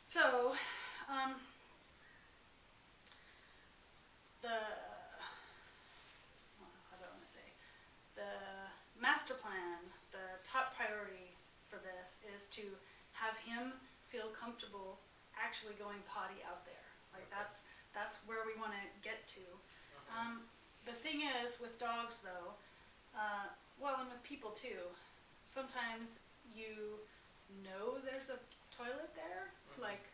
So, the, how do I want to say, the master plan, the top priority for this is to have him feel comfortable actually going potty out there. Like that's where we want to get to. The thing is with dogs though, well, and with people too, sometimes you know there's a toilet there, like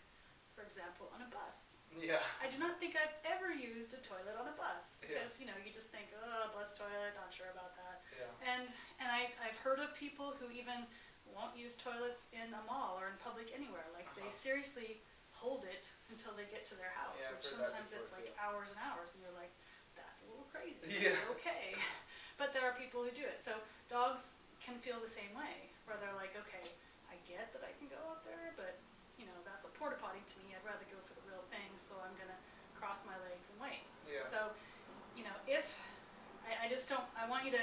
for example on a bus. Yeah. I do not think I've ever used a toilet on a bus because you just think, oh, bus toilet, not sure about that. Yeah. And I've heard of people who even won't use toilets in a mall or in public anywhere. Like they seriously hold it until they get to their house, which sometimes it's like hours and hours, and you're like, that's a little crazy. Yeah. Okay. But there are people who do it. So dogs can feel the same way, where they're like, okay, I get that I can go out there, but that's a porta potty to me. I'd rather go for the real thing, so I'm gonna cross my legs and wait. Yeah. So, if I just don't, I want you to,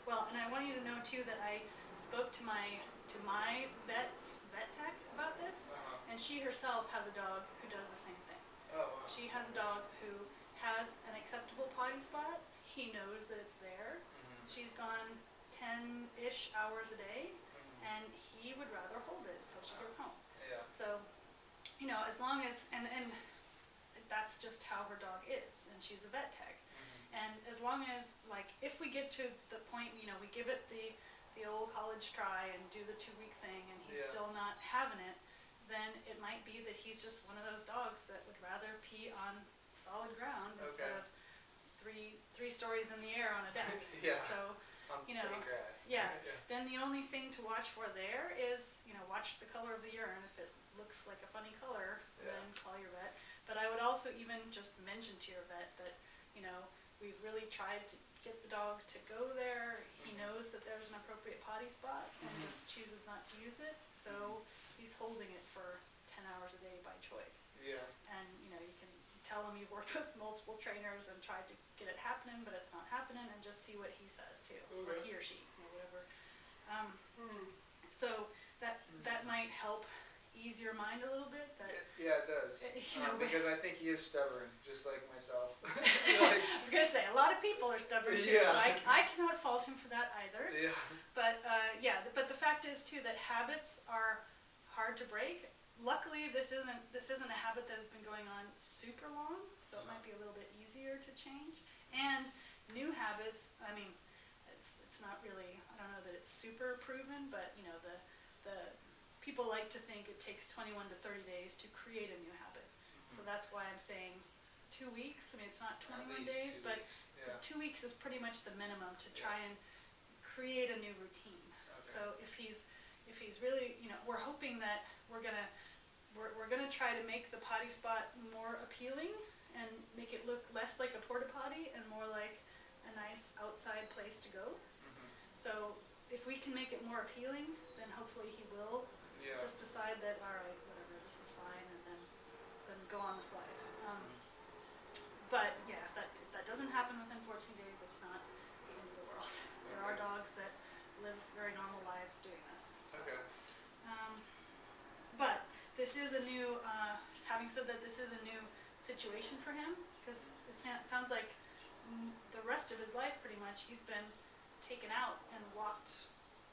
well, and I want you to know too that I spoke to my vet tech about this, and she herself has a dog who does the same thing. Oh, wow. She has a dog who has an acceptable potty spot. He knows that it's there. She's gone 10-ish hours a day, and he would rather hold it until she gets home. Yeah. So, as long as, and that's just how her dog is, and she's a vet tech. And as long as, like, if we get to the point, we give it the old college try and do the 2-week thing, and he's still not having it, then it might be that he's just one of those dogs that would rather pee on solid ground instead of three stories in the air on a deck. Yeah. So, grass. Yeah. Then the only thing to watch for there is, watch the color of the urine. If it looks like a funny color, then call your vet. But I would also even just mention to your vet that, we've really tried to get the dog to go there. He knows that there's an appropriate potty spot and just chooses not to use it. So he's holding it for 10 hours a day by choice. Yeah. And, you can tell him you've worked with multiple trainers and tried to get it happening, but it's not happening, and just see what he says too, or he or she, or whatever. So that might help ease your mind a little bit. Yeah, it does. Because I think he is stubborn, just like myself. I was gonna say, a lot of people are stubborn too. Yeah. So I cannot fault him for that either. Yeah. But but the fact is too that habits are hard to break. Luckily, this isn't a habit that has been going on super long, so it might be a little bit easier to change. And new habits, I mean, it's not really, I don't know that it's super proven, but the people like to think it takes 21 to 30 days to create a new habit. So that's why I'm saying 2 weeks. I mean, it's not 21 days, but 2 weeks is pretty much the minimum to try and create a new routine. Okay. So if he's really, we're hoping that we're gonna try to make the potty spot more appealing and make it look less like a porta potty and more like a nice outside place to go. So if we can make it more appealing, then hopefully he will just decide that, all right, whatever, this is fine, and then go on with life. But yeah, if that doesn't happen within 14 days, it's not the end of the world. There are dogs that live very normal lives doing this. Okay. But this is a new, having said that, this is a new situation for him, because it sounds like the rest of his life pretty much he's been taken out and walked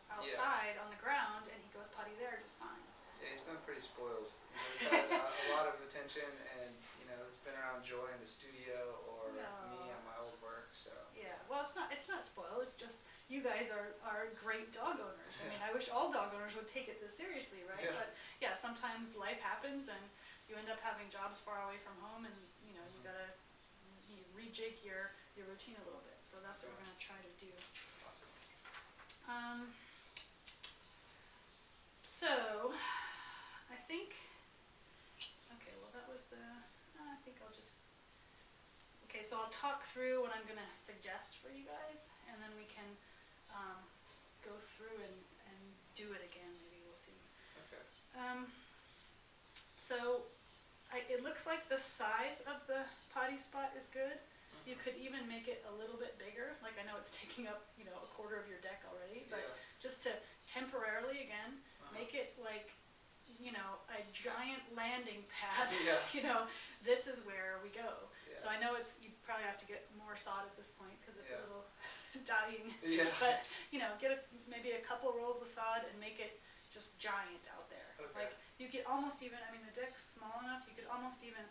outside on the ground, and he goes potty there just fine. Yeah, he's been pretty spoiled. He's had a lot of attention, and he's been around Joy in the studio or me on my old work. So yeah, well, it's not spoiled. It's just you guys are great dog owners. I mean, I wish all dog owners would take it this seriously, right? Yeah. But yeah, sometimes life happens, and you end up having jobs far away from home, and you gotta rejig your routine a little bit. So that's what we're gonna try to do. Awesome. So, I think, okay, well that was I think I'll just, okay, so I'll talk through what I'm going to suggest for you guys, and then we can go through and do it again, maybe we'll see. Okay. So, it looks like the size of the potty spot is good. You could even make it a little bit bigger. Like, I know it's taking up, a quarter of your deck already, but just to temporarily, again, make it like a giant landing pad, Yeah. this is where we go. Yeah. So I know you probably have to get more sod at this point because it's a little dying. Yeah. But, get maybe a couple rolls of sod and make it just giant out there. Okay. Like, you could almost even, the deck's small enough, you could almost even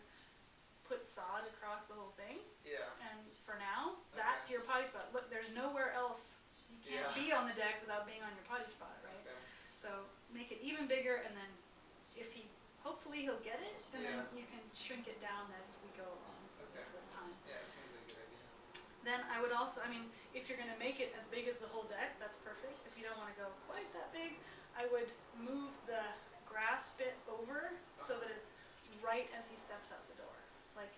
put sod across the whole thing. Yeah. And for now, that's your potty spot. Look, there's nowhere else. You can't be on the deck without being on your potty spot, right? Okay. So make it even bigger, and then hopefully he'll get it, and then you can shrink it down as we go along with time. Yeah, it seems like a good idea. Then I would also, if you're going to make it as big as the whole deck, that's perfect. If you don't want to go quite that big, I would move the grass bit over so that it's right as he steps out the door. Like,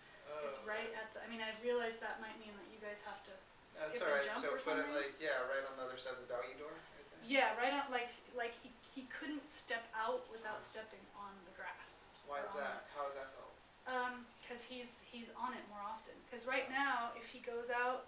it's right at the, I realize that might mean that you guys have to skip and jump or something. So put it right on the other side of the doggy door? Right there? Yeah, right on, like he couldn't step out without stepping on the grass. Why is that? How would that help? Because he's on it more often. Because right now, if he goes out,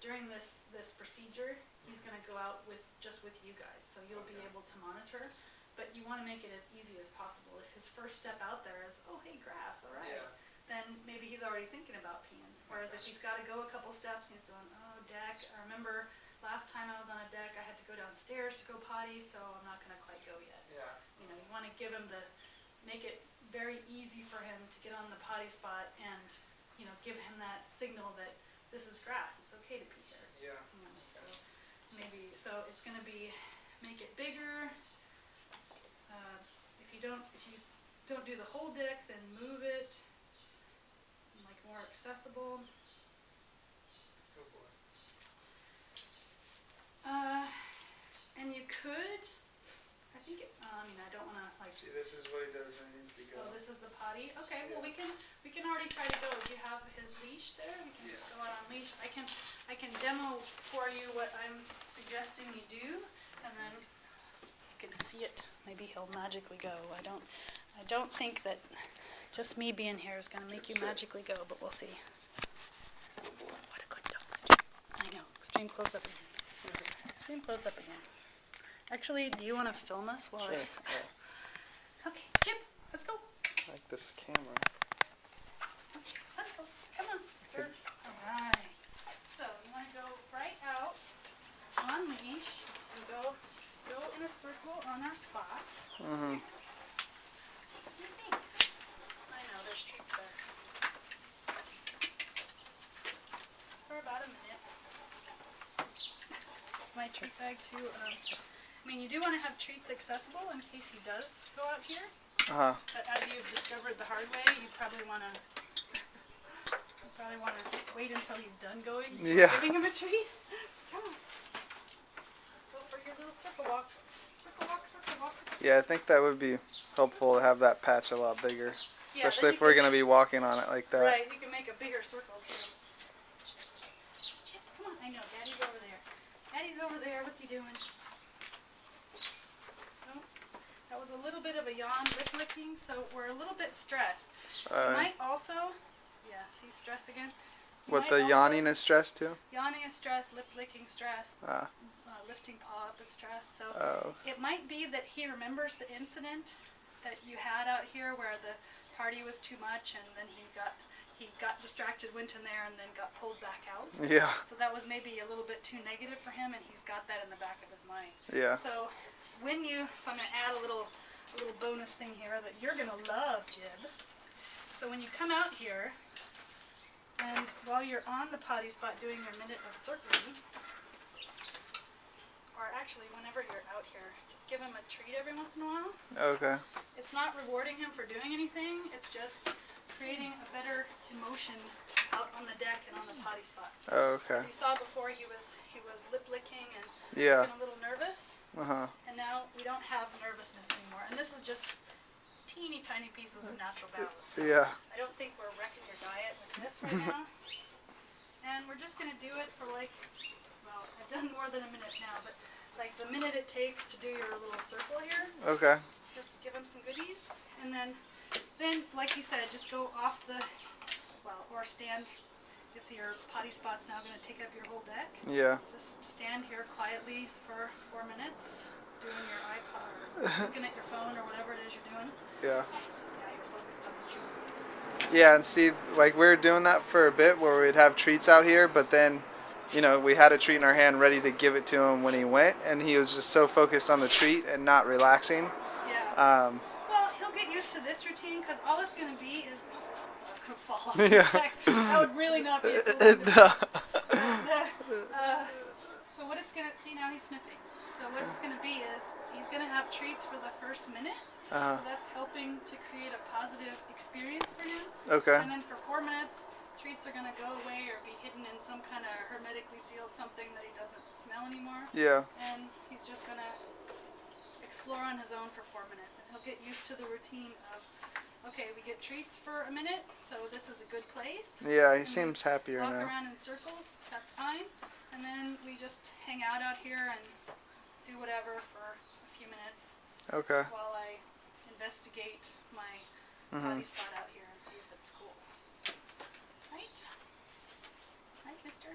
during this procedure, he's going to go out just with you guys, so you'll be able to monitor. But you want to make it as easy as possible. If his first step out there is, oh hey, grass, all right, then maybe he's already thinking about peeing. Whereas if he's got to go a couple steps and he's going, oh deck, I remember last time I was on a deck, I had to go downstairs to go potty, so I'm not going to quite go yet. Yeah. You want to give him make it very easy for him to get on the potty spot and, give him that signal that this is grass, it's okay to pee here. Yeah. So it's going to be, make it bigger. If you don't do the whole deck, then move it, like more accessible. Oh boy. And you could, I think, I don't want to See, this is what he does when he needs to go. Oh, this is the potty? Okay, well we can already try to go. Do you have his leash there? We can just go out on leash. I can demo for you what I'm suggesting you do, and then you can see it. Maybe he'll magically go. I don't think that just me being here is going to make you magically go, but we'll see. What a good dog, Stream. I know. Stream, close up again. Stream, close up again. Actually, do you want to film us while Sure. Okay, Jib, let's go. Like this camera. Okay, let's go. Come on, sir. Alright. So, you want to go right out on leash and go in a circle on our spot. Mm-hmm. What do you think? I know, there's treats there. For about a minute. It's my treat bag too. You do want to have treats accessible in case he does go out here. But as you've discovered the hard way, you probably want to wait until he's done going before giving him a treat. Come on. Let's go for your little circle walk. Circle walk, circle walk. Yeah, I think that would be helpful to have that patch a lot bigger. Yeah, especially if we're going to be walking on it like that. Right, you can make a bigger circle too. Come on, I know, Daddy's over there. Daddy's over there, what's he doing? That was a little bit of a yawn, lip licking, so we're a little bit stressed. You might also, see stress again. What, the yawning is stress too? Yawning is stress, lip licking stress, lifting paw up is stress. So it might be that he remembers the incident that you had out here where the party was too much and then he got distracted, went in there and then got pulled back out. Yeah. So that was maybe a little bit too negative for him and he's got that in the back of his mind. Yeah. So I'm going to add a little bonus thing here that you're going to love, Jib. So when you come out here, and while you're on the potty spot doing your minute of circling, or actually whenever you're out here, just give him a treat every once in a while. Okay. It's not rewarding him for doing anything, it's just creating a better emotion out on the deck and on the potty spot. Okay. As you saw before, he was lip licking and getting a little nervous. And now we don't have nervousness anymore. And this is just teeny tiny pieces of natural balance. So I don't think we're wrecking your diet with this right now. And we're just going to do it for I've done more than a minute now, but like the minute it takes to do your little circle here. Okay. Just give him some goodies. And then like you said, just go off or stand if your potty spot's now going to take up your whole deck, Yeah. just stand here quietly for 4 minutes, doing your iPod or looking at your phone or whatever it is you're doing. Yeah. Yeah, you're focused on the treats. Yeah, and see, like we were doing that for a bit where we'd have treats out here, but then, you know, we had a treat in our hand ready to give it to him when he went, and he was just so focused on the treat and not relaxing. Yeah. Well, he'll get used to this routine because all it's going to be is... I was going to fall off the Yeah. deck. That would really not be a cool thing to do. So what it's going to... See, now he's sniffing. So what it's going to be is he's going to have treats for the first minute. So that's helping to create a positive experience for him. Okay. And then for 4 minutes, treats are going to go away or be hidden in some kind of hermetically sealed something that he doesn't smell anymore. Yeah. And he's just going to explore on his own for 4 minutes. And he'll get used to the routine of, okay, we get treats for a minute, so this is a good place. Yeah, he seems happier walk now. around in circles, that's fine. And then we just hang out here and do whatever for a few minutes. Okay. While I investigate my potty spot out here and see if it's cool. Right? Right, mister?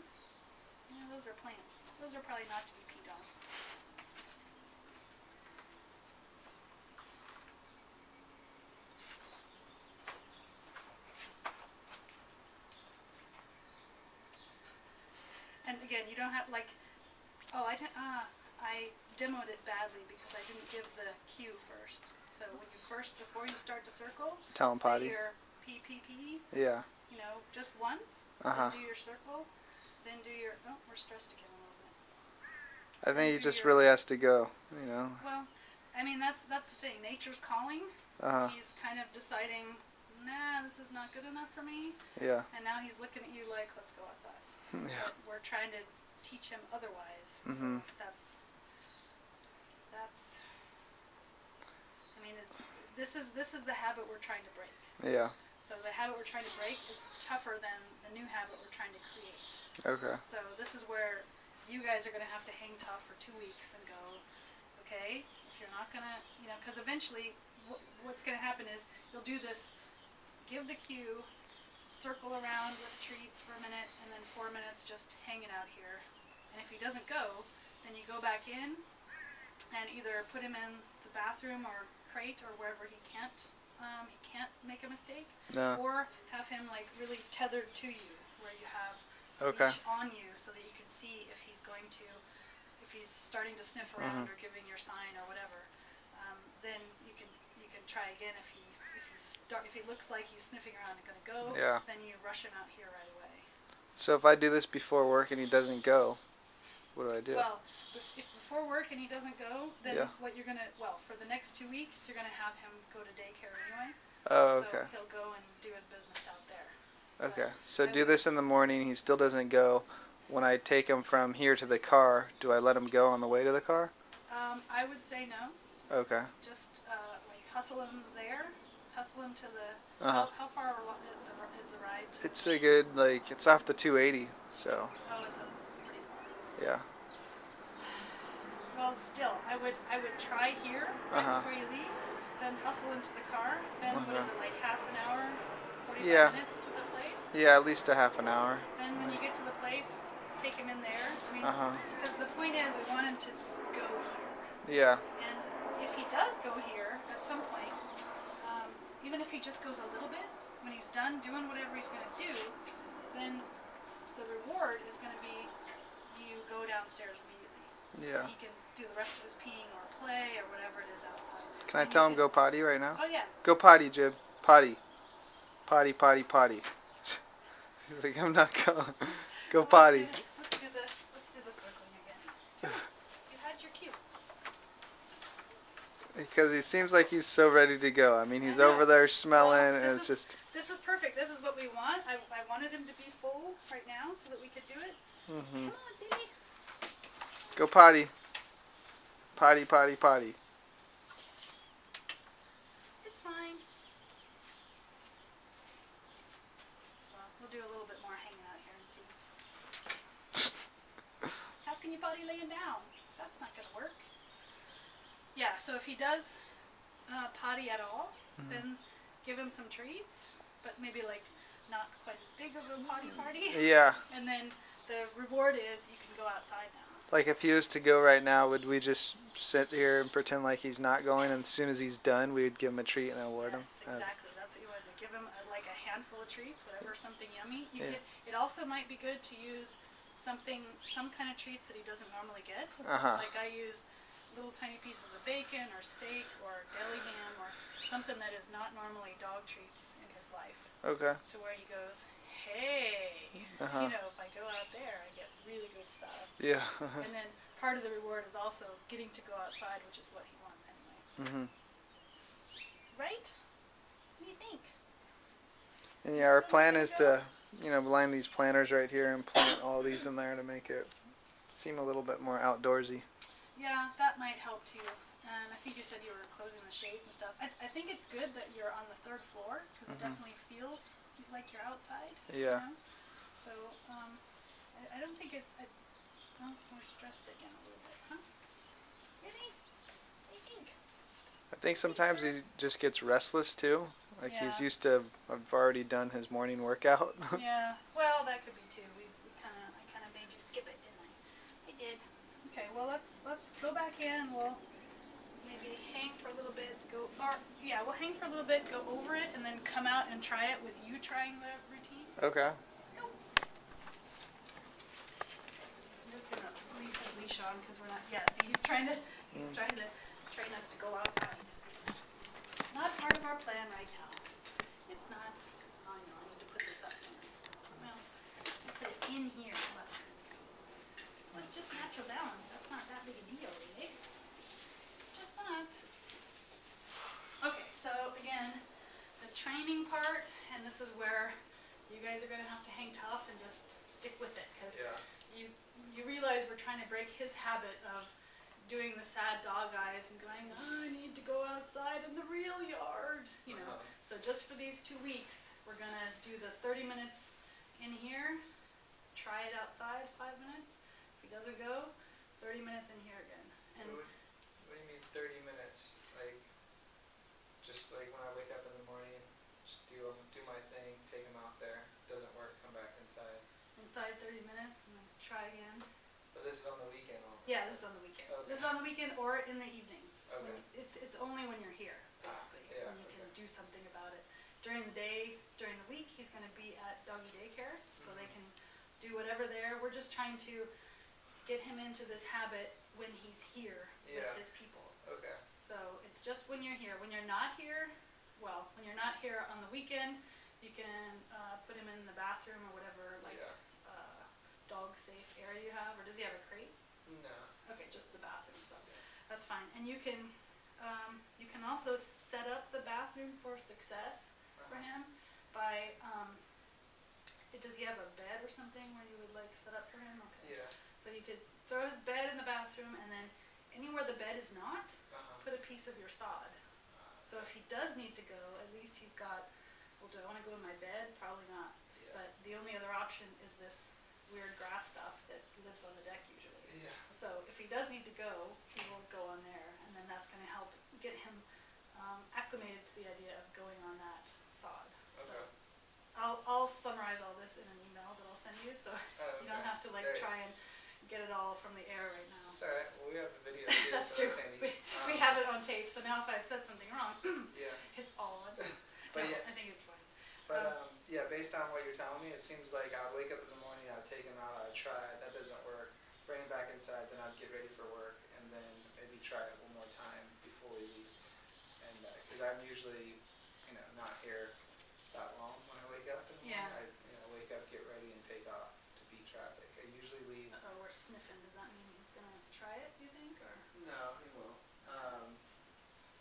Yeah, those are plants. Those are probably not to be peed on. And again, you don't have like, I demoed it badly because I didn't give the cue first. So when you before you start to circle, Tell him potty. say your PPP, Yeah. you know, just once, Uh-huh. then do your circle, then do your, we're stressed again a little bit. I think he just really has to go, you know. Well, I mean, that's the thing. Nature's calling. He's kind of deciding, nah, this is not good enough for me. Yeah. And now he's looking at you like, let's go outside. Yeah. But we're trying to teach him otherwise. So that's. I mean, this is the habit we're trying to break. Yeah. So the habit we're trying to break is tougher than the new habit we're trying to create. Okay. So this is where you guys are going to have to hang tough for 2 weeks and go, okay, if you're not going to, you know, because eventually what's going to happen is you'll do this, give the cue, circle around with treats for a minute, and then 4 minutes just hanging out here. And if he doesn't go, then you go back in and either put him in the bathroom or crate or wherever he can't make a mistake, or have him like really tethered to you, where you have a leash on you so that you can see if he's starting to sniff around or giving your sign or whatever. Then you can try again if he looks like he's sniffing around and going to go. Yeah. Then you rush him out here right away. So if I do this before work and he doesn't go, what do I do? Well, if before work and he doesn't go, then what you're gonna for the next 2 weeks you're gonna have him go to daycare anyway. Oh, okay. So he'll go and do his business out there. Okay. So do this in the morning. He still doesn't go. When I take him from here to the car, do I let him go on the way to the car? I would say no. Okay. Just like hustle him there. Hustle him to the. How far is the ride? It's a good it's off the 280. So. Oh, it's pretty far. Yeah. Well, still, I would try here right before you leave. Then hustle into the car. Then what is it, like half an hour, 45 minutes to the place? Yeah, at least a half an hour. Then when you get to the place, take him in there. I mean, because the point is, we want him to go here. Yeah. And if he does go here at some point, even if he just goes a little bit, when he's done doing whatever he's going to do, then the reward is going to be you go downstairs immediately. Yeah. He can do the rest of his peeing or play or whatever it is outside. Can I tell him go potty right now? Oh yeah. Go potty, Jib. Potty. Potty, potty, potty. He's like, I'm not going. Go potty. Let's do this. Let's do the circling again. You had your cue. Because he seems like he's so ready to go. I mean, he's over there smelling, and it's just... This is perfect. This is what we want. I wanted him to be full right now so that we could do it. Come on, Ziggy. Go potty. Potty, potty, potty. It's fine. Well, we'll do a little bit more hanging out here and see. How can you potty laying down? That's not going to work. Yeah, so if he does potty at all, then give him some treats, but maybe like not quite as big of a potty party. Yeah. And then the reward is you can go outside now. Like if he was to go right now, would we just sit here and pretend like he's not going, and as soon as he's done, we would give him a treat and award him? Yes, exactly. That's what you want to give him, like a handful of treats, whatever, something yummy. It also might be good to use some kind of treats that he doesn't normally get. Like I use little tiny pieces of bacon or steak or deli ham or something that is not normally dog treats in his life. Okay. To where he goes, hey, if I go out there, I get really good stuff. Yeah. And then part of the reward is also getting to go outside, which is what he wants anyway. Right? What do you think? And yeah, our plan is to, line these planters right here and plant all these in there to make it seem a little bit more outdoorsy. Yeah, that might help too. And I think you said you were closing the shades and stuff. I think it's good that you're on the 3rd floor because it definitely feels like you're outside. Yeah. So I don't think it's. We're stressed again a little bit, huh? Really? What do you think? I think sometimes he just gets restless too. Like he's used to have already done his morning workout. Yeah. Well, that could be too. I kind of made you skip it, didn't I? I did. Okay. Well, let's go back in. We'll maybe hang for a little bit. We'll hang for a little bit, go over it, and then come out and try it with you trying the routine. Okay. Let's go. I'm just gonna leave his leash on because we're not. Yeah. See, he's trying to train us to go outside. It's not part of our plan right now. It's not. Oh, I know. I need to put this up here. Well, I'll put it in here. Well, it's just natural balance. That's not that big a deal, eh? It's just not. Okay, so again, the training part, and this is where you guys are going to have to hang tough and just stick with it, because you realize we're trying to break his habit of doing the sad dog eyes and going, I need to go outside in the real yard, So just for these 2 weeks, we're going to do the 30 minutes in here, try it outside 5 minutes. If he doesn't go, 30 minutes in here again. And what do you mean 30 minutes? Like, just like when I wake up in the morning, just do my thing, take him out there. Doesn't work, come back inside. Inside 30 minutes and then try again. But this is on the weekend only. Yeah, this is on the weekend. Okay. This is on the weekend or in the evenings. Okay. It's only when you're here, basically, when you can do something about it. During the day, during the week, he's going to be at doggy daycare, so they can do whatever there. We're just trying to get him into this habit when he's here with his people. Okay. So it's just when you're here. When you're not here, when you're not here on the weekend, you can put him in the bathroom or whatever, dog safe area you have. Or does he have a crate? No. Okay, just the bathroom. So that's fine. And you can also set up the bathroom for success for him by. Does he have a bed or something where you would set up for him? Okay. Yeah. So you could throw his bed in the bathroom, and then anywhere the bed is not, put a piece of your sod. So if he does need to go, at least he's got. Well, do I want to go in my bed? Probably not. Yeah. But the only other option is this weird grass stuff that lives on the deck usually. Yeah. So if he does need to go, he will go on there, and then that's going to help get him acclimated to the idea of going on that sod. Okay. So I'll summarize all this in an email that I'll send you, so you don't have to try and get it all from the air right now. It's alright. Well, we have the video too. That's so true. We have it on tape, so now if I've said something wrong, it's all on tape. But I think it's fine. But based on what you're telling me, it seems like I would wake up in the morning, I'd take him out, I'd try it, that doesn't work, bring him back inside, then I'd get ready for work, and then maybe try it one more time before we leave. And because I'm usually, not here that long when I wake up in the morning. I wake up, get ready, and take off to beat traffic. I usually leave. Oh, we're sniffing. Does that mean he's gonna try it? You think, or? No, he won't.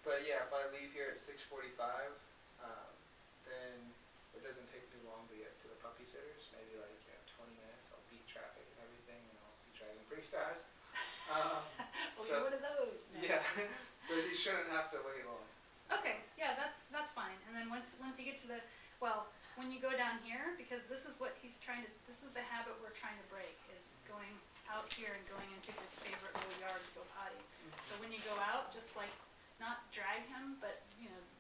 But yeah, if I leave here at 6:45, then it doesn't take too long to get to the puppy sitters. Maybe 20 minutes. I'll beat traffic and everything, and I'll be driving pretty fast. You're one of those. No. Yeah. So he shouldn't have to wait long. Okay. Yeah, that's fine. And then once you get to when you go down here, because this is what he's trying to. This is the habit we're trying to break. Is going out here and going into his favorite little yard to go potty. So when you go out, just not drag him, but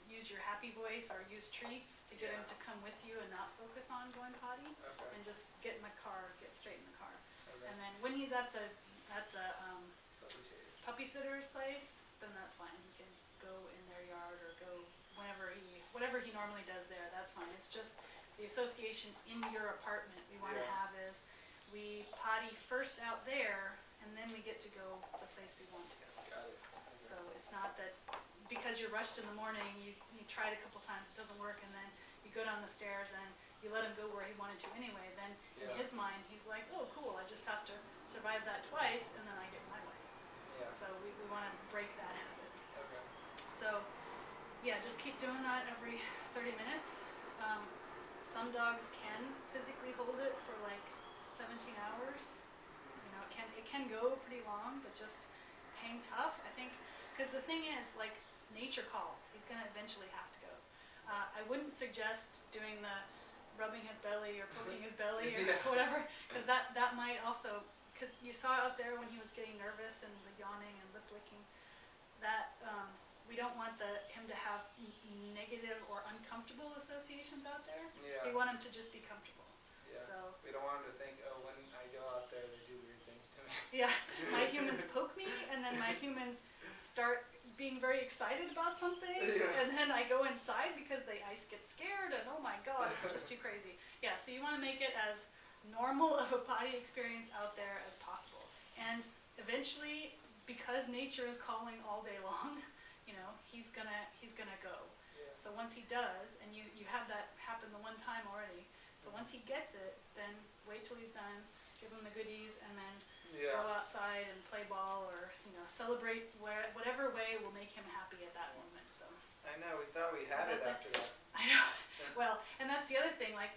use your happy happy voice or use treats to get him to come with you and not focus on going potty, Okay. and just get in the car, get straight in the car. Okay. And then when he's at the Puppy sitter. puppy sitter's place, then that's fine. He can go in their yard or go whatever he normally does there. That's fine. It's just the association in your apartment we want to have is we potty first out there, and then we get to go the place we want to go. Got it. So it's not that because you're rushed in the morning, you tried a couple times, it doesn't work, and then you go down the stairs and you let him go where he wanted to anyway. Then in his mind, he's like, oh cool, I just have to survive that twice, and then I get my way. Yeah. So we want to break that habit. Okay. So yeah, just keep doing that every 30 minutes. Some dogs can physically hold it for like 17 hours. You know, it can go pretty long, but just hang tough, I think, because the thing is, like, nature calls. He's gonna eventually have to go. I wouldn't suggest doing the rubbing his belly or poking his belly or whatever, because that might also, because you saw out there when he was getting nervous and the yawning and lip licking, that we don't want him to have negative or uncomfortable associations out there. Yeah. We want him to just be comfortable. Yeah. So We don't want him to think, oh, when I go out there, they do weird things to me. yeah, my humans poke me, and then my humans start being very excited about something, and then I go inside because the ice gets scared, and oh my god, it's just too crazy. Yeah, so you want to make it as normal of a potty experience out there as possible. And eventually, because nature is calling all day long, you know, he's gonna go. Yeah. So once he does, and you had that happen the one time already, so once he gets it, then wait till he's done, give him the goodies, and then go outside and play ball, or celebrate whatever way will make him happy at that moment. So I know, we thought we had it after that. I know. Well, and that's the other thing. Like,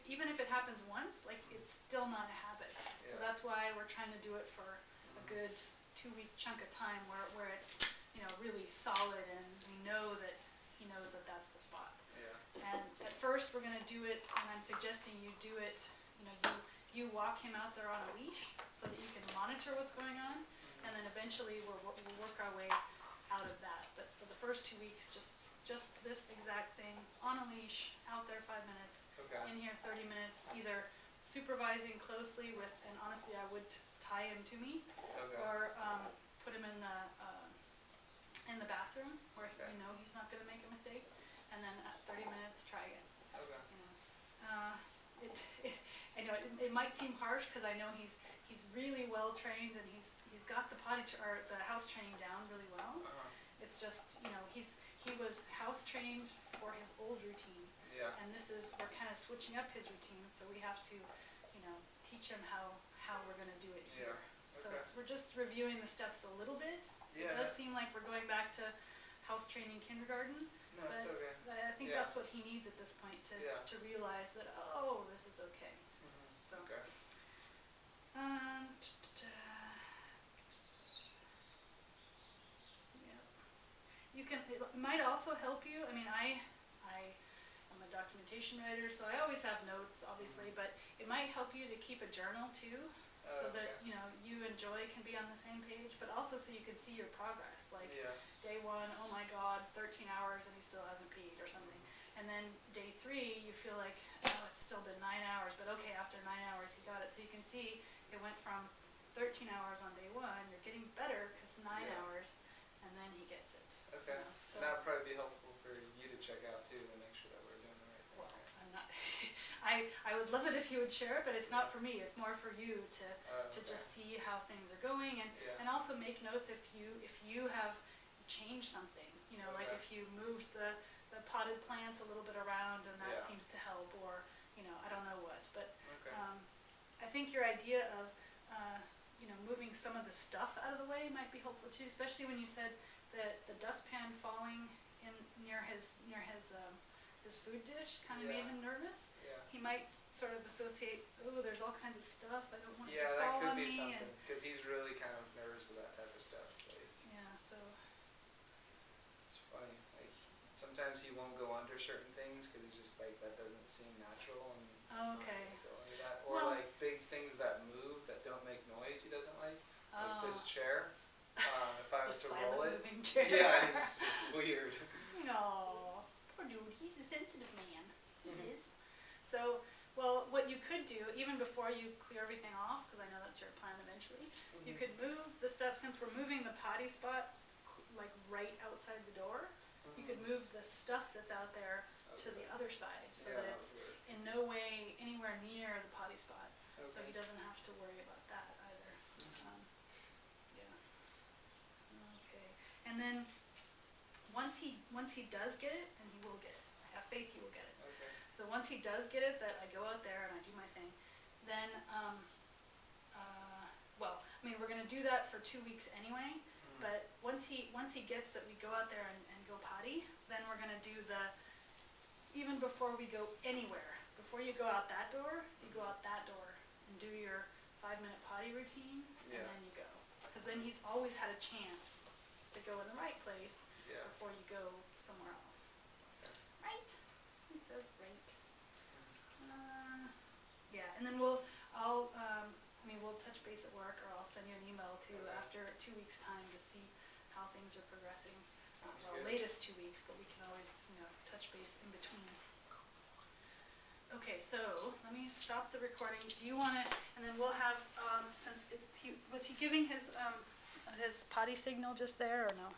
even if it happens once, like, it's still not a habit. So that's why we're trying to do it for a good 2-week chunk of time where it's really solid, and we know that he knows that that's the spot. Yeah. And at first we're gonna do it, and I'm suggesting you do it. You walk him out there on a leash so that you can monitor what's going on, and then eventually we'll work our way out of that. But for the first 2 weeks, just this exact thing on a leash, out there 5 minutes, Okay. in here 30 minutes, either supervising closely with, and honestly I would tie him to me, Okay. or put him in the bathroom where Okay. he's not going to make a mistake, and then at 30 minutes try again. Okay. I know it might seem harsh because I know he's really well trained, and he's got the or the house training down really well. It's just he was house trained for his old routine, and we're kind of switching up his routine, so we have to teach him how we're going to do it here. So we're just reviewing the steps a little bit. Yeah. It does seem like we're going back to house training kindergarten. No, it's okay. But I think that's what he needs at this point to realize that, oh, this is okay. So. Okay. It might also help you. I mean, I am a documentation writer, so I always have notes, obviously, but it might help you to keep a journal too, so that you and Joy can be on the same page, but also so you can see your progress. Like day 1, oh my God, 13 hours and he still hasn't peed or something. And then day 3, you feel like, oh, it's still been 9 hours, but okay, after 9 hours he got it. So you can see it went from 13 hours on day 1, you're getting better because 9 hours, and then he gets it. Okay. So that would probably be helpful for you to check out too, to make sure that we're doing the right thing. well, I'm not. I would love it if you would share it, but it's not for me. It's more for you to just see how things are going, and also make notes if you have changed something. Like if you moved the potted plants a little bit around, and that seems to help, or I don't know what. But I think your idea of moving some of the stuff out of the way might be helpful too, especially when you said that the dustpan falling in near his food dish kind of made him nervous. He might sort of associate, oh, there's all kinds of stuff, I don't want it to fall on me. Yeah, that could be something, because he's really kind of nervous of that type of stuff. So it's funny. Like, sometimes he won't go under certain things because he's just like, that doesn't seem natural, and okay. go under that. Or like big things that move that don't make noise he doesn't like this chair. If I was to roll it, moving chair. yeah, it's just weird. No, poor sensitive man. He is. So, well, what you could do, even before you clear everything off, because I know that's your plan eventually, you could move the stuff, since we're moving the potty spot like right outside the door, you could move the stuff that's out there to the other side, so that it's in no way anywhere near the potty spot. So he doesn't have to worry about that either. Yeah. Okay. And then once he does get it, and he will get it, I have faith he will get it. Okay. So once he does get it, that I go out there and I do my thing, then well, I mean, we're gonna do that for 2 weeks anyway. But once he gets that we go out there and go potty, then we're gonna do even before we go anywhere, before you go out that door, you go out that door and do your 5-minute potty routine, and then you go. Because then he's always had a chance to go in the right place before you go somewhere else. Okay. Right? He says right. Yeah, and then we'll touch base at work, or I'll send you an email too after 2 weeks' time to see how things are progressing. Well, latest 2 weeks, but we can always, touch base in between. Okay, so let me stop the recording. Do you want to? And then we'll have was he giving his potty signal just there or no?